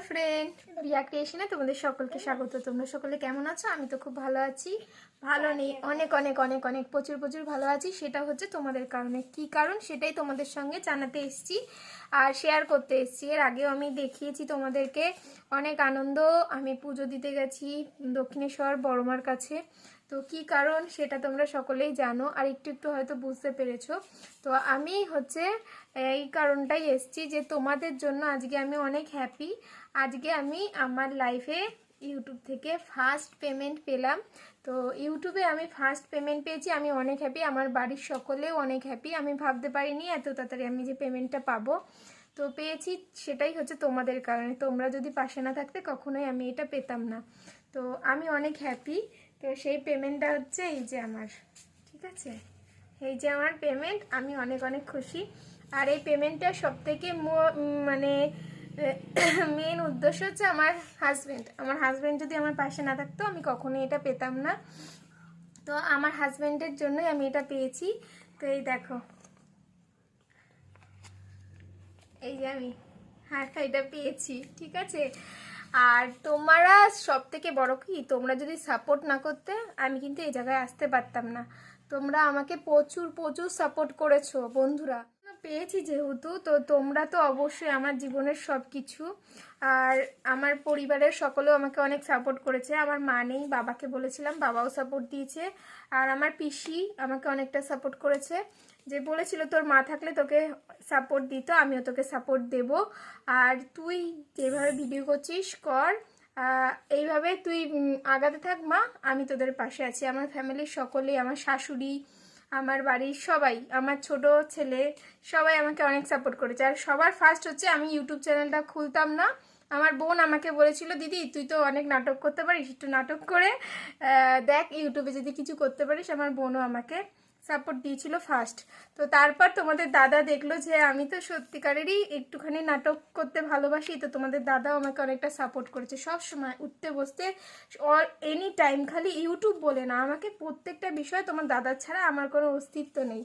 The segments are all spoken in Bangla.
ফ্রেন্ড, রিয়া ক্রিয়েশনে তোমাদের সকলকে স্বাগত। তোমরা সকলে কেমন আছো? আমি তো খুব ভালো আছি। ভালো নেই, অনেক অনেক অনেক অনেক প্রচুর প্রচুর ভালো আছি। সেটা হচ্ছে তোমাদের কারণে। কি কারণ সেটাই তোমাদের সঙ্গে জানাতে এসেছি আর শেয়ার করতে এসেছি। এর আগেও আমি দেখিয়েছি তোমাদেরকে অনেক আনন্দ। আমি পুজো দিতে গেছি দক্ষিণেশ্বর বড়মার কাছে। তো কি কারণ সেটা তোমরা সকলেই জানো, আর একটু একটু হয়তো বুঝতে পেরেছো। তো আমি হচ্ছে এই কারণটাই এসেছি যে তোমাদের জন্য আজকে আমি অনেক হ্যাপি। আজকে আমি আমার লাইফে ইউটিউব থেকে ফার্স্ট পেমেন্ট পেলাম। তো ইউটিউবে আমি ফার্স্ট পেমেন্ট পেয়েছি, আমি অনেক হ্যাপি। আমার বাড়ির সকলেও অনেক হ্যাপি। আমি ভাবতে পারিনি এত তাড়াতাড়ি আমি যে পেমেন্টটা পাবো। তো পেয়েছি, সেটাই হচ্ছে তোমাদের কারণে। তোমরা যদি পাশে না থাকতে কখনোই আমি এটা পেতাম না। তো আমি অনেক হ্যাপি। তো সেই পেমেন্টটা হচ্ছে এই যে আমার, ঠিক আছে, এই যে আমার পেমেন্ট। আমি অনেক অনেক খুশি। আর এই পেমেন্টটা সবথেকে মানে মেন উদ্দেশ্য হচ্ছে আমার হাজব্যান্ড। আমার হাজব্যান্ড যদি আমার পাশে না থাকতো আমি কখনোই এটা পেতাম না। তো আমার হাজব্যান্ডের জন্যই আমি এটা পেয়েছি। তো এই দেখো, এই যে আমি এটা পেয়েছি, ঠিক আছে। আর তোমরা সব থেকে বড় কি, তোমরা যদি সাপোর্ট না করতে আমি কিন্তু এই জায়গায় আসতে পারতাম না। তোমরা আমাকে প্রচুর প্রচুর সাপোর্ট করেছো বন্ধুরা। পেয়েছি যেহেতু, তো তোমরা তো অবশ্যই আমার জীবনের সব কিছু। আর আমার পরিবারের সকলেও আমাকে অনেক সাপোর্ট করেছে। আমার মা নেই, বাবাকে বলেছিলাম, বাবাও সাপোর্ট দিয়েছে। আর আমার পিসি আমাকে অনেকটা সাপোর্ট করেছে, যে বলেছিল তোর মা থাকলে তোকে সাপোর্ট দিত, আমিও তোকে সাপোর্ট দেব। আর তুই যেভাবে ভিডিও করছিস কর, এইভাবে তুই আগাতে থাক মা, আমি তোদের পাশে আছি। আমার ফ্যামিলির সকলেই, আমার শাশুড়ি, আমার বাড়ির সবাই, আমার ছোট ছেলে, সবাই আমাকে অনেক সাপোর্ট করেছে। আর সবার ফার্স্ট হচ্ছে আমি ইউটিউব চ্যানেলটা খুলতাম না। আমার বোন আমাকে বলেছিল, দিদি তুই তো অনেক নাটক করতে পারিস, একটু নাটক করে দেখ ইউটিউবে যদি কিছু করতে পারিস। আমার বোনও আমাকে সাপোর্ট দিয়েছিল ফার্স্ট। তো তারপর তোমাদের দাদা দেখলো যে আমি তো সত্যিকারেরই একটুখানি নাটক করতে ভালোবাসি। তো তোমাদের দাদাও আমাকে অনেকটা সাপোর্ট করেছে সব সময়, উঠতে বসতে, অল এনি টাইম। খালি ইউটিউব বলে না, আমাকে প্রত্যেকটা বিষয় তোমার দাদার ছাড়া আমার কোনো অস্তিত্ব নেই।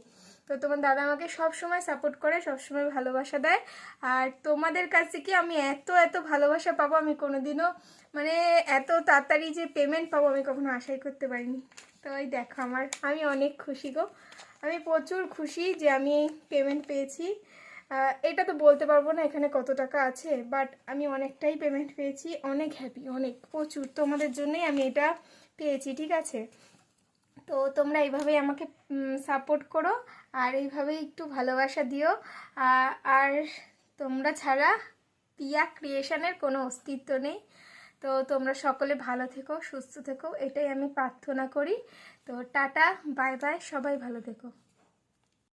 তো তোমার দাদা আমাকে সব সময় সাপোর্ট করে, সব সময় ভালোবাসা দেয়। আর তোমাদের কাছ থেকে আমি এত এত ভালোবাসা পাবো আমি কোনোদিনও, মানে এত তাড়াতাড়ি যে পেমেন্ট পাবো আমি কখনো আশাই করতে পারিনি। তো ওই দেখো আমি অনেক খুশি গো। আমি প্রচুর খুশি যে আমি পেমেন্ট পেয়েছি। এটা তো বলতে পারবো না এখানে কত টাকা আছে, বাট আমি অনেকটাই পেমেন্ট পেয়েছি। অনেক হ্যাপি, অনেক প্রচুর। তোমাদের জন্যই আমি এটা পেয়েছি, ঠিক আছে। তো তোমরা এইভাবেই আমাকে সাপোর্ট করো, আর এইভাবেই একটু ভালোবাসা দিও। আর তোমরা ছাড়া রিয়া ক্রিয়েশনের কোনো অস্তিত্ব নেই। তো তোমরা সকলে ভালো থেকো, সুস্থ থেকো, এটাই আমি প্রার্থনা করি। তো টাটা, বাই বাই, সবাই ভালো থেকো।